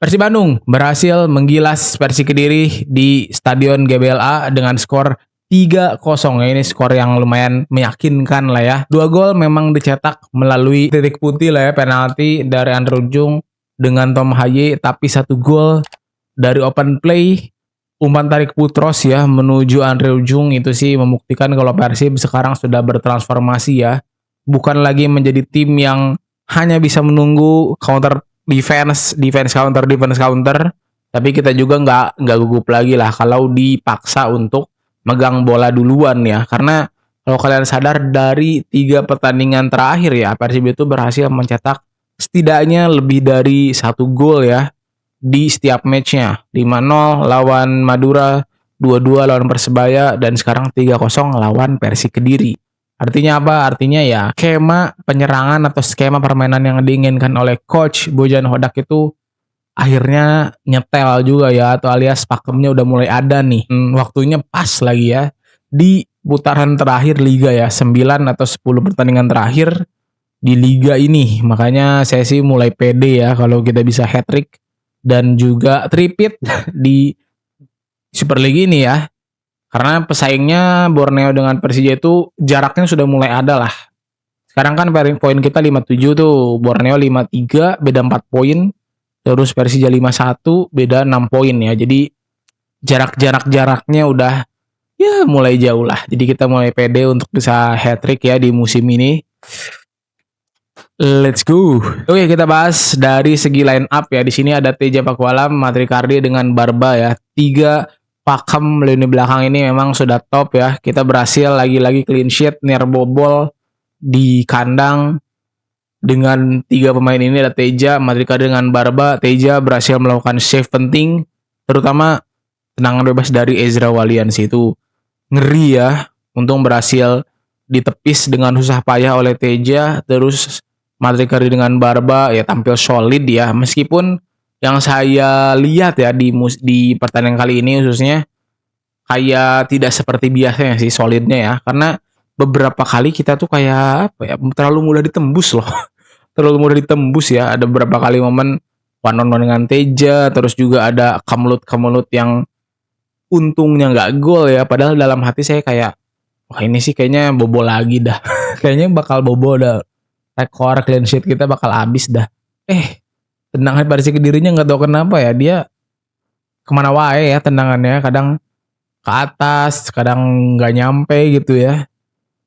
Persib Bandung berhasil menggilas Persik Kediri di Stadion GBLA dengan skor 3-0. Ini skor yang lumayan meyakinkan lah ya. 2 gol memang dicetak melalui titik putih lah ya, penalti dari Andre Ujung dengan Tom Haye, tapi 1 gol dari open play umpan tarik Putros ya menuju Andre Ujung. Itu sih membuktikan kalau Persib sekarang sudah bertransformasi ya. Bukan lagi menjadi tim yang hanya bisa menunggu counter defense counter, tapi kita juga nggak gugup lagi lah kalau dipaksa untuk megang bola duluan ya. Karena kalau kalian sadar dari 3 pertandingan terakhir ya, Persib itu berhasil mencetak setidaknya lebih dari 1 gol ya di setiap matchnya. 5-0 lawan Madura, 2-2 lawan Persebaya, dan sekarang 3-0 lawan Persik Kediri. Artinya apa? Artinya ya skema penyerangan atau skema permainan yang diinginkan oleh Coach Bojan Hodak itu akhirnya nyetel juga ya, atau alias pakemnya udah mulai ada nih. Waktunya pas lagi ya di putaran terakhir Liga ya, 9 atau 10 pertandingan terakhir di Liga ini. Makanya saya sih mulai pede ya kalau kita bisa hat-trick dan juga tripit di Super League ini ya. Karena pesaingnya Borneo dengan Persija itu jaraknya sudah mulai ada lah. Sekarang kan poin kita 57 tuh, Borneo 53 beda 4 poin. Terus Persija 51 beda 6 poin ya. Jadi jaraknya udah ya mulai jauh lah. Jadi kita mulai pede untuk bisa hat-trick ya di musim ini. Let's go. Oke, kita bahas dari segi line up ya. Di sini ada Teja Pakualam, Matrikardi dengan Barba ya. 3 pakem lini belakang ini memang sudah top ya. Kita berhasil lagi-lagi clean sheet, near bobol di kandang. Dengan 3 pemain ini ada Teja, Matrikardi dengan Barba. Teja berhasil melakukan save penting, terutama tendangan bebas dari Ezra Walian sih, itu ngeri ya. Untung berhasil ditepis dengan susah payah oleh Teja. Terus Matrikardi dengan Barba ya tampil solid ya, meskipun yang saya lihat ya di pertandingan kali ini khususnya kayak tidak seperti biasanya sih solidnya ya, karena beberapa kali kita tuh kayak apa ya, terlalu mudah ditembus loh. Terlalu mudah ditembus ya. Ada beberapa kali momen one on one dengan Teja, terus juga ada kemelut yang untungnya nggak gol ya, padahal dalam hati saya kayak wah ini sih kayaknya bobo lagi dah. Kayaknya bakal bobo dah, rekor clean sheet kita bakal habis dah. Tendangan Persik Kedirinya nggak tahu kenapa ya, dia kemana wae ya tendangannya, kadang ke atas, kadang nggak nyampe gitu ya.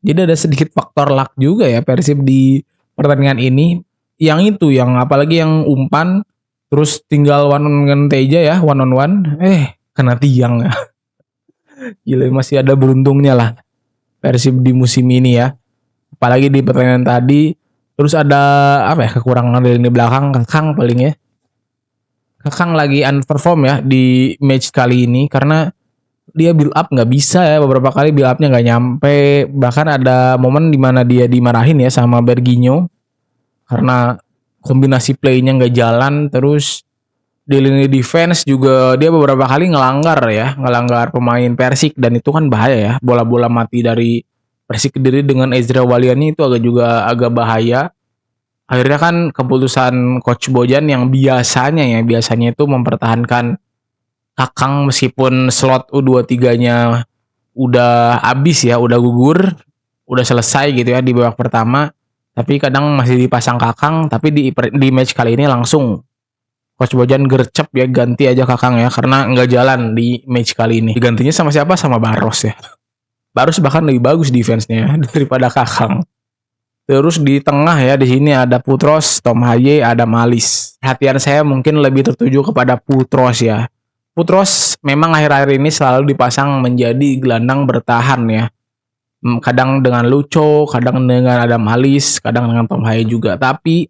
Jadi ada sedikit faktor luck juga ya Persib di pertandingan ini. Yang itu, yang apalagi yang umpan, terus tinggal one on one Teja ya, one on one, kena tiang ya. Gila, masih ada beruntungnya lah Persib di musim ini ya. Apalagi di pertandingan tadi. Terus ada apa ya, kekurangan dari lini belakang, Kakang paling ya. Kakang lagi underperform ya di match kali ini karena dia build up nggak bisa ya, beberapa kali build upnya nggak nyampe. Bahkan ada momen dimana dia dimarahin ya sama Berginho karena kombinasi playnya nggak jalan. Terus di lini defense juga dia beberapa kali ngelanggar pemain Persik, dan itu kan bahaya ya, bola-bola mati dari Persik Kediri dengan Ezra Waliani itu agak bahaya. Akhirnya kan keputusan Coach Bojan yang biasanya itu mempertahankan Kakang meskipun slot U23-nya udah habis ya, udah gugur, udah selesai gitu ya di babak pertama, tapi kadang masih dipasang Kakang. Tapi di match kali ini langsung Coach Bojan gercep ya, ganti aja Kakang ya, karena nggak jalan di match kali ini. Digantinya sama siapa? Sama Baros ya. Baros bahkan lebih bagus defense-nya daripada Kakang. Terus di tengah ya, di sini ada Putros, Tom Haye, ada Malis. Perhatian saya mungkin lebih tertuju kepada Putros ya. Putros memang akhir-akhir ini selalu dipasang menjadi gelandang bertahan ya. Kadang dengan Lucho, kadang dengan Adam Halis, kadang dengan Tom Haye juga. Tapi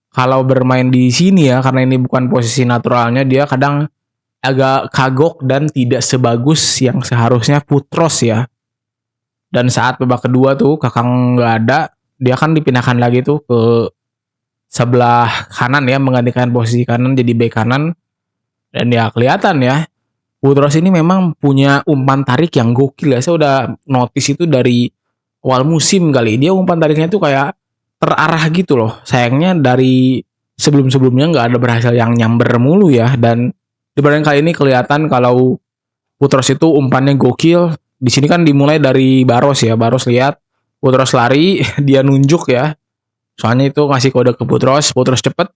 kalau bermain di sini ya, karena ini bukan posisi naturalnya, dia kadang agak kagok dan tidak sebagus yang seharusnya Putros ya. Dan saat babak kedua tuh Kakang nggak ada, dia kan dipindahkan lagi tuh ke sebelah kanan ya, menggantikan posisi kanan jadi bek kanan. Dan ya kelihatan ya, Putros ini memang punya umpan tarik yang gokil ya. Saya udah notice itu dari awal musim kali. Dia umpan tariknya tuh kayak terarah gitu loh. Sayangnya dari sebelum-sebelumnya nggak ada berhasil yang nyamber mulu ya. Dan di pertandingan kali ini kelihatan kalau Putros itu umpannya gokil. Di sini kan dimulai dari Baros ya. Baros lihat Putros lari, dia nunjuk ya. Soalnya itu ngasih kode ke Putros, Putros cepet.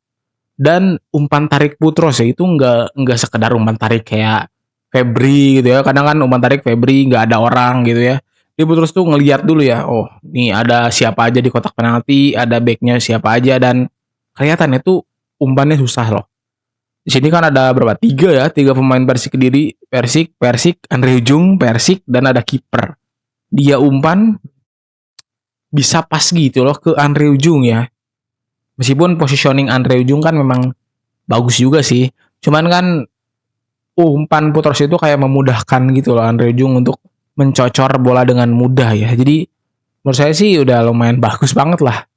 Dan umpan tarik Putros ya itu nggak sekedar umpan tarik kayak Febri gitu ya. Kadang kan umpan tarik Febri nggak ada orang gitu ya. Dia Putros tuh ngelihat dulu ya. Oh, nih ada siapa aja di kotak penalti, ada backnya siapa aja, dan kelihatan itu umpannya susah loh. Di sini kan ada berapa? Tiga pemain Persik Kediri, Persik, Andre Ujung, Persik, dan ada kiper. Dia umpan bisa pas gitu loh ke Andre Ujung ya. Meskipun positioning Andre Ujung kan memang bagus juga sih. Cuman kan umpan Putros itu kayak memudahkan gitu loh Andre Ujung untuk mencocor bola dengan mudah ya. Jadi menurut saya sih udah lumayan bagus banget lah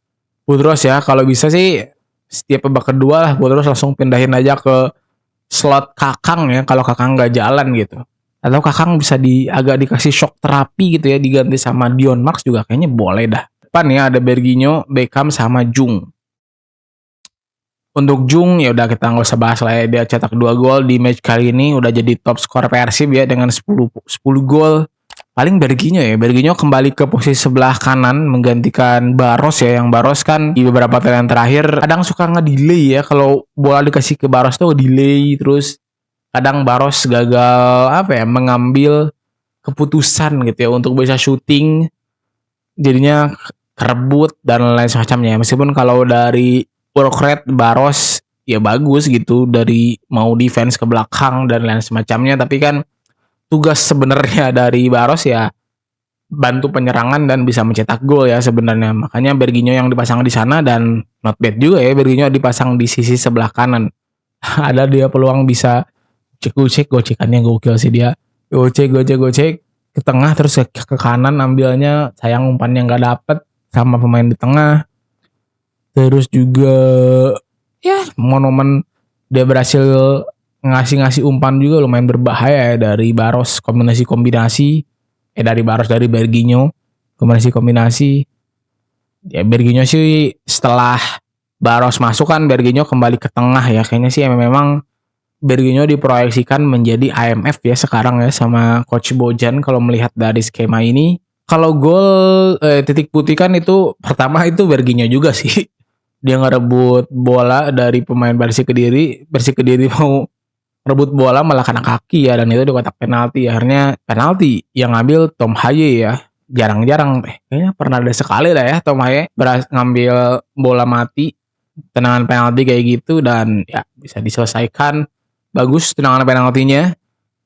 Putros ya. Kalau bisa sih setiap babak kedua lah Putros langsung pindahin aja ke slot Kakang ya, kalau Kakang nggak jalan gitu. Atau Kakang bisa agak dikasih shock terapi gitu ya, diganti sama Dion Max juga kayaknya boleh dah. Depan ya ada Berginho, Beckham sama Jung. Untuk Jung ya udah kita nggak usah bahas lah ya, dia cetak 2 gol di match kali ini, udah jadi top skor Persib ya dengan 10 gol. Paling Berginho kembali ke posisi sebelah kanan menggantikan Baros ya, yang Baros kan di beberapa pertandingan terakhir kadang suka nge-delay ya, kalau bola dikasih ke Baros tuh delay, terus kadang Baros gagal mengambil keputusan gitu ya untuk bisa syuting, jadinya kerebut dan lain semacamnya. Meskipun kalau dari work rate Baros ya bagus gitu, dari mau defense ke belakang dan lain semacamnya, tapi kan tugas sebenarnya dari Baros ya bantu penyerangan dan bisa mencetak gol ya sebenarnya. Makanya Berginho yang dipasang di sana, dan not bad juga ya Berginho dipasang di sisi sebelah kanan. Ada dia peluang bisa gocek, gocekannya gokil sih dia. Gocek ke tengah terus ke kanan ambilnya, sayang umpannya nggak dapet sama pemain di tengah. Terus juga ya momen dia berhasil ngasih umpan juga lumayan berbahaya ya dari Baros, dari Berginho kombinasi ya. Berginho sih setelah Baros masuk kan Berginho kembali ke tengah ya, kayaknya sih memang Berginho diproyeksikan menjadi IMF ya sekarang ya sama Coach Bojan kalau melihat dari skema ini. Kalau gol titik putih kan itu pertama itu Berginho juga sih. Dia ngerebut bola dari pemain Persik Kediri mau rebut bola malah kena kaki ya, dan itu di kotak penalti. Akhirnya penalti yang ngambil Tom Haye ya. Jarang-jarang kayaknya pernah ada sekali lah ya Tom Haye ngambil bola mati tendangan penalti kayak gitu, dan ya bisa diselesaikan. Bagus tendangan penaltinya,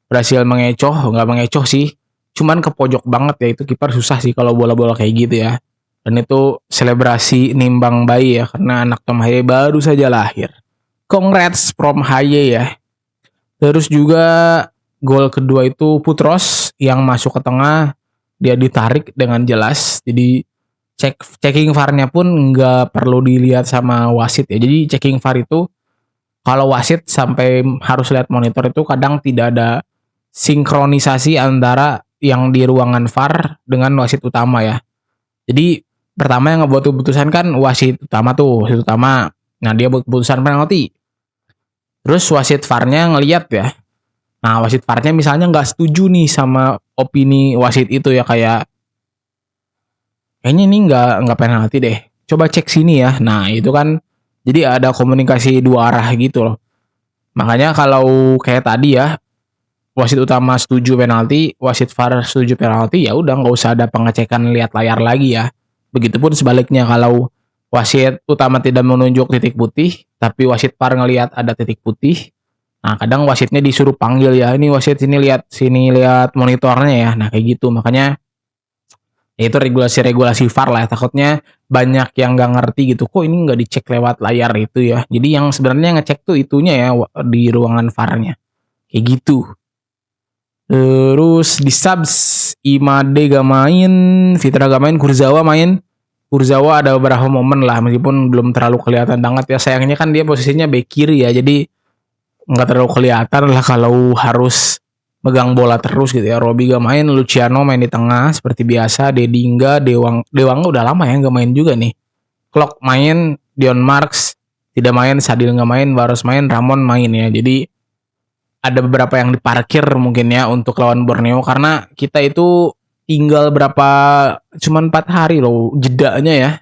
berhasil nggak mengecoh sih, cuman ke pojok banget ya, itu kiper susah sih kalau bola-bola kayak gitu ya. Dan itu selebrasi nimbang bayi ya, karena anak Tom Haye baru saja lahir. Congrats from Haye ya. Terus juga gol kedua itu Putros yang masuk ke tengah, dia ditarik dengan jelas. Jadi checking VAR-nya pun nggak perlu dilihat sama wasit ya. Jadi checking VAR itu kalau wasit sampai harus lihat monitor itu kadang tidak ada sinkronisasi antara yang di ruangan VAR dengan wasit utama ya. Jadi pertama yang ngebuat keputusan kan wasit utama. Nah, dia buat keputusan penalti. Terus wasit VAR-nya ngeliat ya. Nah, wasit VAR-nya misalnya nggak setuju nih sama opini wasit itu ya, kayaknya ini nggak penalti deh. Coba cek sini ya. Nah, itu kan jadi ada komunikasi dua arah gitu loh. Makanya kalau kayak tadi ya, wasit utama setuju penalti, wasit VAR setuju penalti, ya udah nggak usah ada pengecekan lihat layar lagi ya. Begitupun sebaliknya, kalau wasit utama tidak menunjuk titik putih, tapi wasit VAR ngelihat ada titik putih, nah kadang wasitnya disuruh panggil ya, ini wasit sini lihat monitornya ya. Nah kayak gitu, makanya ya itu regulasi VAR lah ya. Takutnya banyak yang nggak ngerti gitu, kok ini nggak dicek lewat layar itu ya. Jadi yang sebenarnya ngecek tuh itunya ya, di ruangan VAR-nya kayak gitu. Terus di subs, Imade gak main, Fitra gak main, Kurzawa ada beberapa momen lah, meskipun belum terlalu kelihatan banget ya. Sayangnya kan dia posisinya bek kiri ya, jadi nggak terlalu kelihatan lah kalau harus megang bola terus gitu ya. Robi gak main, Luciano main di tengah seperti biasa, Dedingga, Dewang udah lama ya gak main juga nih. Klok main, Dion Marks, tidak main, Sadil nggak main, Barros main, Ramon main ya. Jadi ada beberapa yang diparkir mungkin ya untuk lawan Borneo karena kita itu tinggal cuman 4 hari loh jedanya ya.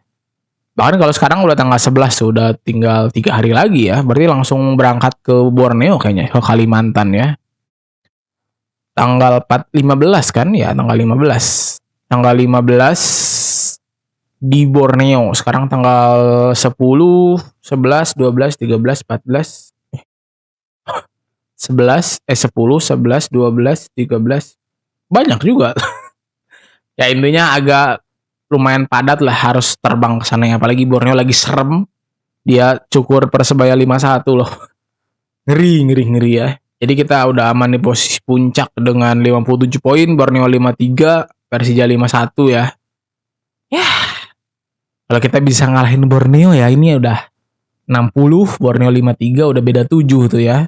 Bahkan kalau sekarang udah tanggal 11 tuh, udah tinggal 3 hari lagi ya. Berarti langsung berangkat ke Borneo kayaknya, ke Kalimantan ya. Tanggal 15 kan ya, tanggal 15. Tanggal 15 di Borneo. Sekarang tanggal 10, 11, 12, 13, 14, 10, 11, 12, 13. Banyak juga. Ya intinya agak lumayan padat lah, harus terbang ke sana, apalagi Borneo lagi serem. Dia cukur Persebaya 5-1 loh. Ngeri ya. Jadi kita udah aman di posisi puncak dengan 57 poin, Borneo 53, Persija 51 ya. Ya, kalau kita bisa ngalahin Borneo ya, ini udah 60, Borneo 53, udah beda 7 tuh ya.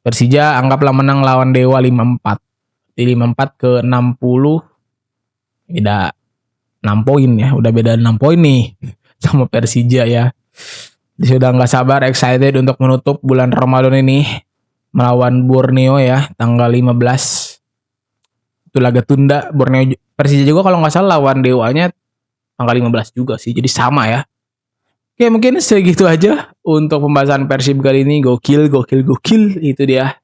Persija anggaplah menang lawan Dewa 54. Di 54 ke 60 beda 6 poin ya, udah beda 6 poin nih sama Persija ya. Sudah nggak sabar, excited untuk menutup bulan Ramadan ini melawan Borneo ya, tanggal 15. Itu laga tunda. Borneo Persija juga kalau nggak salah lawan Dewanya tanggal 15 juga sih, jadi sama ya. Oke, mungkin segitu aja untuk pembahasan Persib kali ini. Gokil itu dia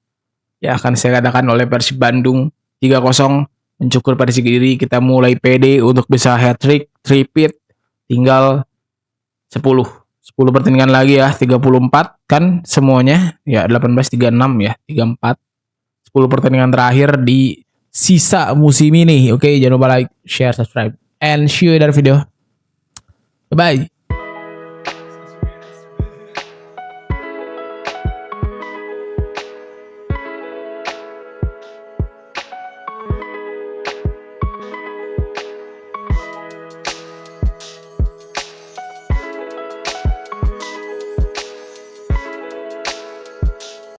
yang akan saya katakan oleh Persib Bandung 3-0 mencukur Persik Kediri. Kita mulai pede untuk bisa hat-trick, repeat, tinggal 10 pertandingan lagi ya, 34 kan semuanya ya, 18-36 ya, 34 10 pertandingan terakhir di sisa musim ini. Oke, jangan lupa like, share, subscribe, and see you in the video. Bye bye.